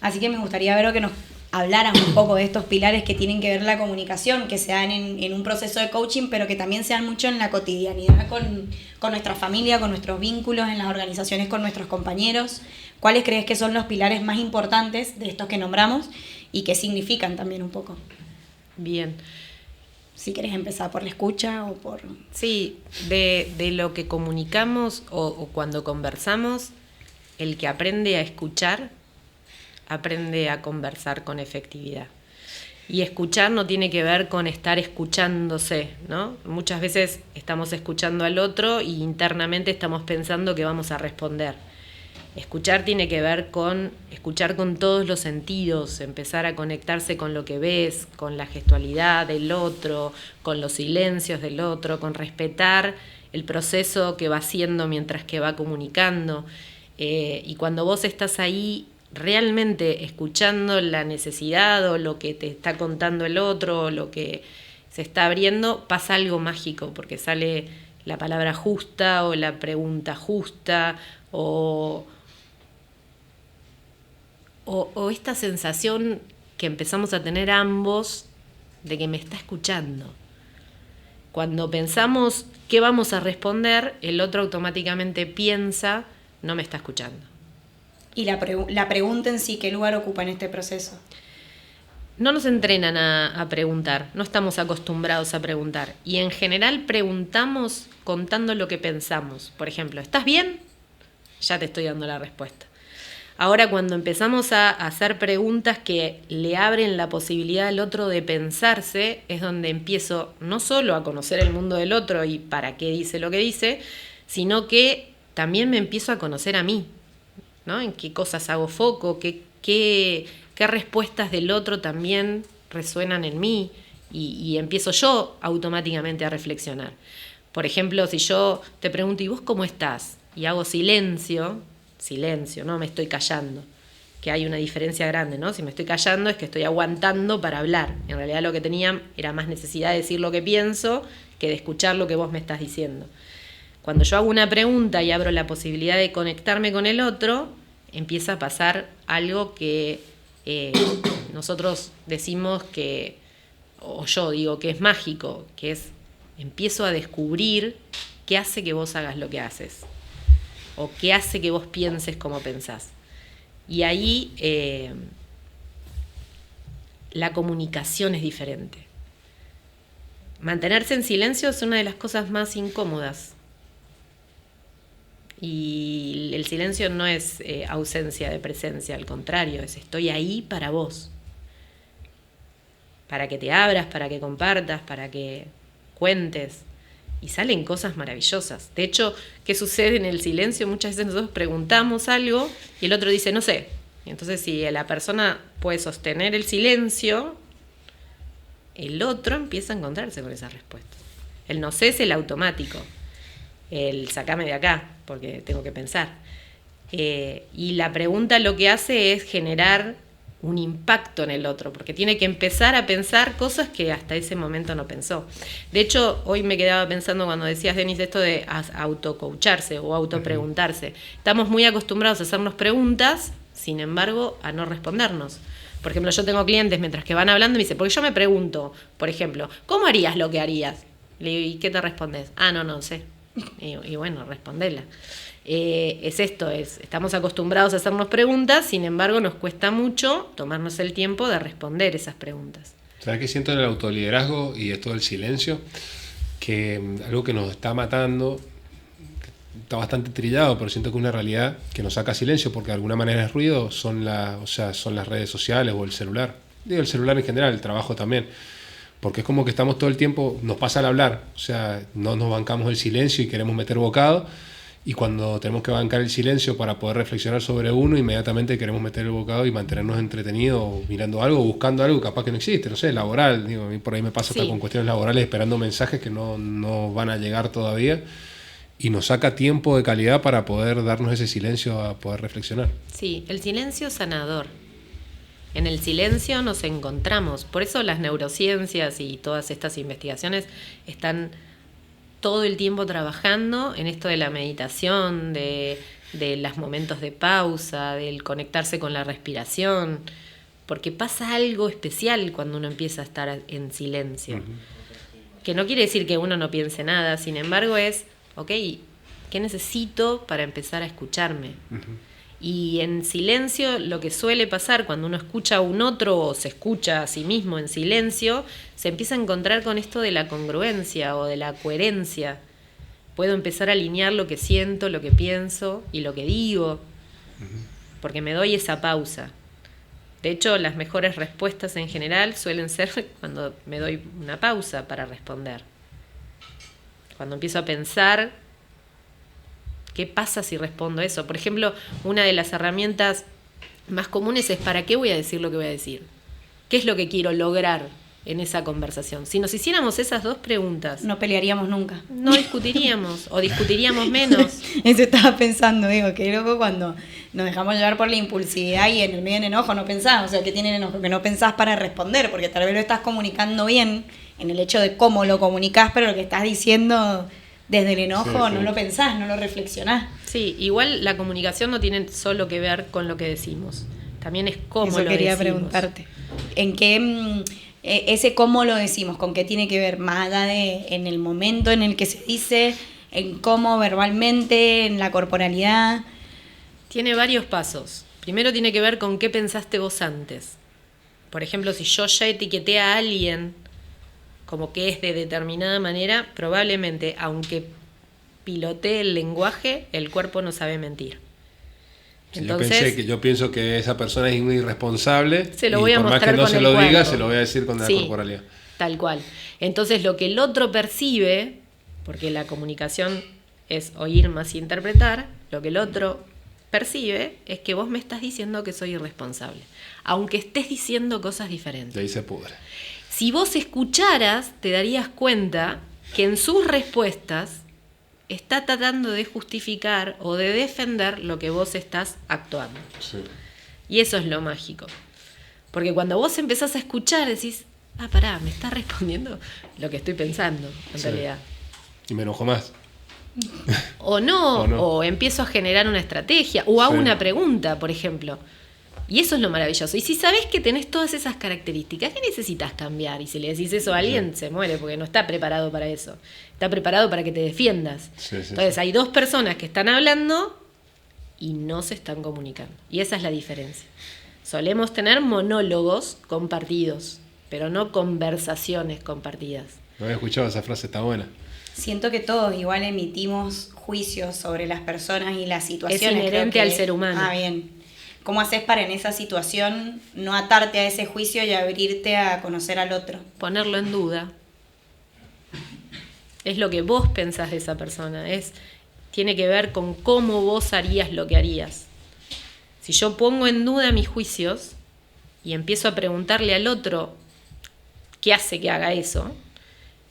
Así que me gustaría ver que nos hablaran un poco de estos pilares que tienen que ver la comunicación, que se dan en un proceso de coaching, pero que también se dan mucho en la cotidianidad con nuestra familia, con nuestros vínculos, en las organizaciones con nuestros compañeros. ¿Cuáles crees que son los pilares más importantes de estos que nombramos y qué significan también un poco? Bien. Si querés empezar por la escucha o por... Sí, de lo que comunicamos o cuando conversamos, el que aprende a escuchar, aprende a conversar con efectividad. Y escuchar no tiene que ver con estar escuchándose, ¿no? Muchas veces estamos escuchando al otro y internamente estamos pensando que vamos a responder. Escuchar tiene que ver con escuchar con todos los sentidos, empezar a conectarse con lo que ves, con la gestualidad del otro, con los silencios del otro, con respetar el proceso que va haciendo mientras que va comunicando. Y cuando vos estás ahí realmente escuchando la necesidad o lo que te está contando el otro, lo que se está abriendo, pasa algo mágico, porque sale la palabra justa o la pregunta justa o esta sensación que empezamos a tener ambos de que me está escuchando. Cuando pensamos qué vamos a responder, el otro automáticamente piensa, no me está escuchando. Y la pregunta en sí, ¿qué lugar ocupa en este proceso? No nos entrenan a preguntar, no estamos acostumbrados a preguntar. Y en general preguntamos contando lo que pensamos. Por ejemplo, ¿estás bien? Ya te estoy dando la respuesta. Ahora, cuando empezamos a hacer preguntas que le abren la posibilidad al otro de pensarse, es donde empiezo no solo a conocer el mundo del otro y para qué dice lo que dice, sino que también me empiezo a conocer a mí, ¿no? En qué cosas hago foco, qué respuestas del otro también resuenan en mí y empiezo yo automáticamente a reflexionar. Por ejemplo, si yo te pregunto, ¿y vos cómo estás? Y hago silencio, no me estoy callando, que hay una diferencia grande, ¿no? Si me estoy callando es que estoy aguantando para hablar. En realidad lo que tenía era más necesidad de decir lo que pienso que de escuchar lo que vos me estás diciendo. Cuando yo hago una pregunta y abro la posibilidad de conectarme con el otro, empieza a pasar algo que nosotros decimos que, o yo digo que es mágico, que es empiezo a descubrir qué hace que vos hagas lo que haces o qué hace que vos pienses como pensás. Y ahí la comunicación es diferente. Mantenerse en silencio es una de las cosas más incómodas. Y el silencio no es ausencia de presencia, al contrario, es estoy ahí para vos. Para que te abras, para que compartas, para que cuentes. Y salen cosas maravillosas. De hecho, ¿qué sucede en el silencio? Muchas veces nosotros preguntamos algo y el otro dice, no sé. Y entonces si la persona puede sostener el silencio, el otro empieza a encontrarse con esa respuesta. El no sé es el automático. El sacame de acá, porque tengo que pensar. Y la pregunta lo que hace es generar un impacto en el otro, porque tiene que empezar a pensar cosas que hasta ese momento no pensó. De hecho, hoy me quedaba pensando cuando decías, Denis, esto de autocoacharse o autopreguntarse. Estamos muy acostumbrados a hacernos preguntas, sin embargo, a no respondernos. Por ejemplo, yo tengo clientes mientras que van hablando y me dicen, porque yo me pregunto, por ejemplo, ¿cómo harías lo que harías? Le digo, ¿y qué te respondes? No sé. Y bueno, respondela. Es esto, estamos acostumbrados a hacernos preguntas, sin embargo nos cuesta mucho tomarnos el tiempo de responder esas preguntas. ¿Sabes qué siento en el autoliderazgo y esto del silencio? Que algo que nos está matando, está bastante trillado, pero siento que una realidad que nos saca silencio, porque de alguna manera es ruido, son las redes sociales o el celular. Digo, el celular en general, el trabajo también. Porque es como que estamos todo el tiempo, nos pasa al hablar, o sea, no nos bancamos el silencio y queremos meter bocado, y cuando tenemos que bancar el silencio para poder reflexionar sobre uno, inmediatamente queremos meter el bocado y mantenernos entretenidos mirando algo, buscando algo capaz que no existe, no sé, laboral, digo, a mí por ahí me pasa hasta con cuestiones laborales esperando mensajes que no van a llegar todavía, y nos saca tiempo de calidad para poder darnos ese silencio a poder reflexionar. Sí, el silencio sanador. En el silencio nos encontramos. Por eso las neurociencias y todas estas investigaciones están todo el tiempo trabajando en esto de la meditación, de de los momentos de pausa, del conectarse con la respiración, porque pasa algo especial cuando uno empieza a estar en silencio. Que no quiere decir que uno no piense nada, sin embargo es, ok, ¿qué necesito para empezar a escucharme? Y en silencio lo que suele pasar cuando uno escucha a un otro o se escucha a sí mismo en silencio, se empieza a encontrar con esto de la congruencia o de la coherencia. Puedo empezar a alinear lo que siento, lo que pienso y lo que digo, porque me doy esa pausa. De hecho, las mejores respuestas en general suelen ser cuando me doy una pausa para responder. Cuando empiezo a pensar, ¿qué pasa si respondo eso? Por ejemplo, una de las herramientas más comunes es ¿para qué voy a decir lo que voy a decir? ¿Qué es lo que quiero lograr en esa conversación? Si nos hiciéramos esas dos preguntas, no pelearíamos nunca. No discutiríamos o discutiríamos menos. Eso estaba pensando, digo, qué loco cuando nos dejamos llevar por la impulsividad y en el medio del enojo no pensás. O sea, que tienen enojo, que no pensás para responder, porque tal vez lo estás comunicando bien en el hecho de cómo lo comunicás, pero lo que estás diciendo desde el enojo no lo pensás, no lo reflexionás. Sí, igual la comunicación no tiene solo que ver con lo que decimos, también es cómo lo decimos. Eso quería preguntarte. ¿En qué ese cómo lo decimos, con qué tiene que ver? Más allá de en el momento en el que se dice, en cómo verbalmente, en la corporalidad. Tiene varios pasos. Primero tiene que ver con qué pensaste vos antes. Por ejemplo, si yo ya etiqueté a alguien como que es de determinada manera, probablemente, aunque pilotee el lenguaje, el cuerpo no sabe mentir. Entonces, yo pienso que esa persona es muy irresponsable, se lo voy a por más mostrar que no con se el lo diga, cuerpo. se lo voy a decir con la corporalidad. Tal cual. Entonces, lo que el otro percibe, porque la comunicación es oír más interpretar, lo que el otro percibe es que vos me estás diciendo que soy irresponsable, aunque estés diciendo cosas diferentes. Y ahí se pudre. Si vos escucharas, te darías cuenta que en sus respuestas está tratando de justificar o de defender lo que vos estás actuando. Sí. Y eso es lo mágico. Porque cuando vos empezás a escuchar, decís, pará, me está respondiendo lo que estoy pensando, en realidad. Y me enojo más. O no, o empiezo a generar una estrategia, o hago una pregunta, por ejemplo. Y eso es lo maravilloso. Y si sabés que tenés todas esas características, ¿qué necesitas cambiar? Y si le decís eso a alguien, se muere, porque no está preparado para eso. Está preparado para que te defiendas. Entonces hay dos personas que están hablando y no se están comunicando. Y esa es la diferencia. Solemos tener monólogos compartidos, pero no conversaciones compartidas. No había escuchado esa frase, está buena. Siento que todos igual emitimos juicios sobre las personas y las situaciones. Es inherente al ser humano. Bien. ¿Cómo haces para en esa situación no atarte a ese juicio y abrirte a conocer al otro? Ponerlo en duda. Es lo que vos pensás de esa persona. Tiene que ver con cómo vos harías lo que harías. Si yo pongo en duda mis juicios y empiezo a preguntarle al otro qué hace que haga eso,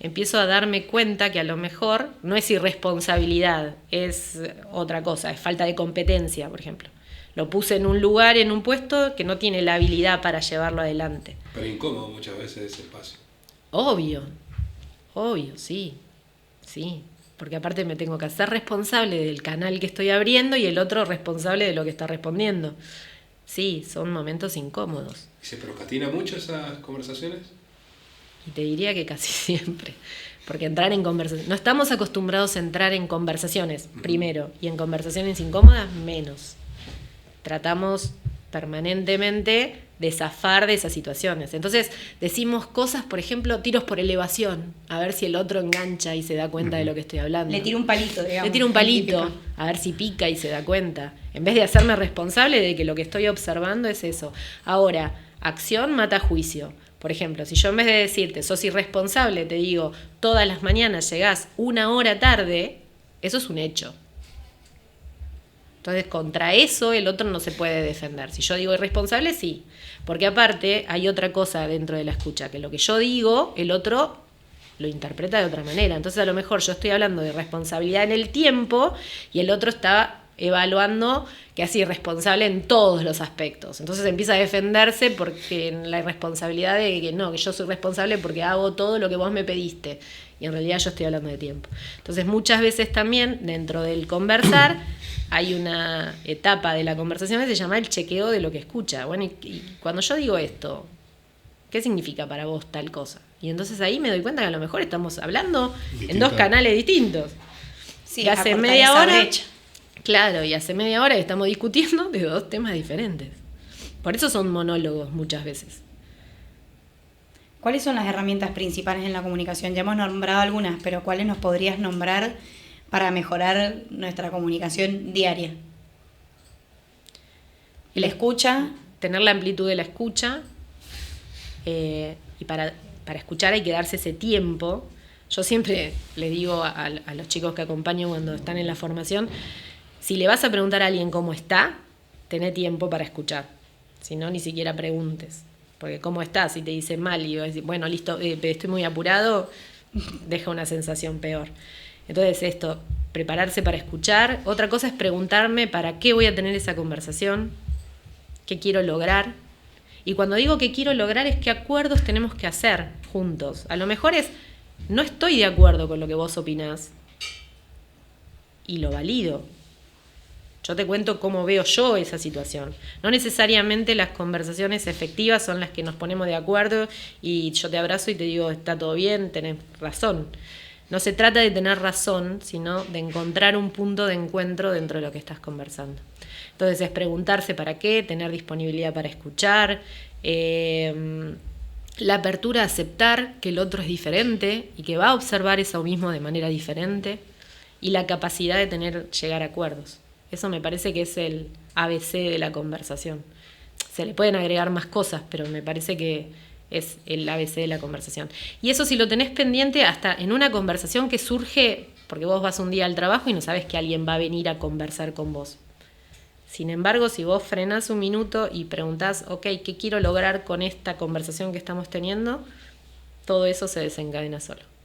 empiezo a darme cuenta que a lo mejor no es irresponsabilidad, es otra cosa, es falta de competencia, por ejemplo. Lo puse en un lugar, en un puesto que no tiene la habilidad para llevarlo adelante. Pero incómodo muchas veces ese espacio. Obvio, sí, porque aparte me tengo que hacer responsable del canal que estoy abriendo y el otro responsable de lo que está respondiendo. Sí, son momentos incómodos. ¿Y se procrastina mucho esas conversaciones? Y te diría que casi siempre, porque entrar en conversaciones, no estamos acostumbrados a entrar en conversaciones, primero, y en conversaciones incómodas, menos. Tratamos permanentemente de zafar de esas situaciones. Entonces decimos cosas, por ejemplo, tiros por elevación, a ver si el otro engancha y se da cuenta de lo que estoy hablando. Le tiro un palito, digamos. Le tiro un palito, a ver si pica y se da cuenta. En vez de hacerme responsable de que lo que estoy observando es eso. Ahora, acción mata juicio. Por ejemplo, si yo en vez de decirte, sos irresponsable, te digo, todas las mañanas llegás 1 hora tarde, eso es un hecho. Entonces, contra eso el otro no se puede defender. Si yo digo irresponsable, sí. Porque aparte hay otra cosa dentro de la escucha, que lo que yo digo, el otro lo interpreta de otra manera. Entonces, a lo mejor yo estoy hablando de responsabilidad en el tiempo y el otro está evaluando que es irresponsable en todos los aspectos. Entonces empieza a defenderse porque en la irresponsabilidad de que no, que yo soy responsable porque hago todo lo que vos me pediste. Y en realidad yo estoy hablando de tiempo. Entonces muchas veces también dentro del conversar hay una etapa de la conversación que se llama el chequeo de lo que escucha. Bueno, y cuando yo digo esto, ¿qué significa para vos tal cosa? Y entonces ahí me doy cuenta que a lo mejor estamos hablando en dos canales distintos. Sí, y hace acortar media esa hora, brecha. claro, y hace media hora que estamos discutiendo de dos temas diferentes. Por eso son monólogos muchas veces. ¿Cuáles son las herramientas principales en la comunicación? Ya hemos nombrado algunas, pero ¿cuáles nos podrías nombrar para mejorar nuestra comunicación diaria? ¿La escucha? Tener la amplitud de la escucha. Y para escuchar hay que darse ese tiempo. Yo siempre le digo a los chicos que acompaño cuando están en la formación, si le vas a preguntar a alguien cómo está, tené tiempo para escuchar. Si no, ni siquiera preguntes. Porque cómo estás, si te dice mal y vas a decir, bueno, listo, estoy muy apurado, deja una sensación peor. Entonces esto, prepararse para escuchar. Otra cosa es preguntarme para qué voy a tener esa conversación, qué quiero lograr. Y cuando digo que quiero lograr es qué acuerdos tenemos que hacer juntos. A lo mejor es, no estoy de acuerdo con lo que vos opinás y lo valido. Yo te cuento cómo veo yo esa situación. No necesariamente las conversaciones efectivas son las que nos ponemos de acuerdo y yo te abrazo y te digo, está todo bien, tenés razón. No se trata de tener razón, sino de encontrar un punto de encuentro dentro de lo que estás conversando. Entonces es preguntarse para qué, tener disponibilidad para escuchar, la apertura a aceptar que el otro es diferente y que va a observar eso mismo de manera diferente, y la capacidad de llegar a acuerdos. Eso me parece que es el ABC de la conversación. Se le pueden agregar más cosas, pero me parece que es el ABC de la conversación. Y eso si lo tenés pendiente hasta en una conversación que surge, porque vos vas un día al trabajo y no sabes que alguien va a venir a conversar con vos. Sin embargo, si vos frenás un minuto y preguntás, ok, ¿qué quiero lograr con esta conversación que estamos teniendo? Todo eso se desencadena solo.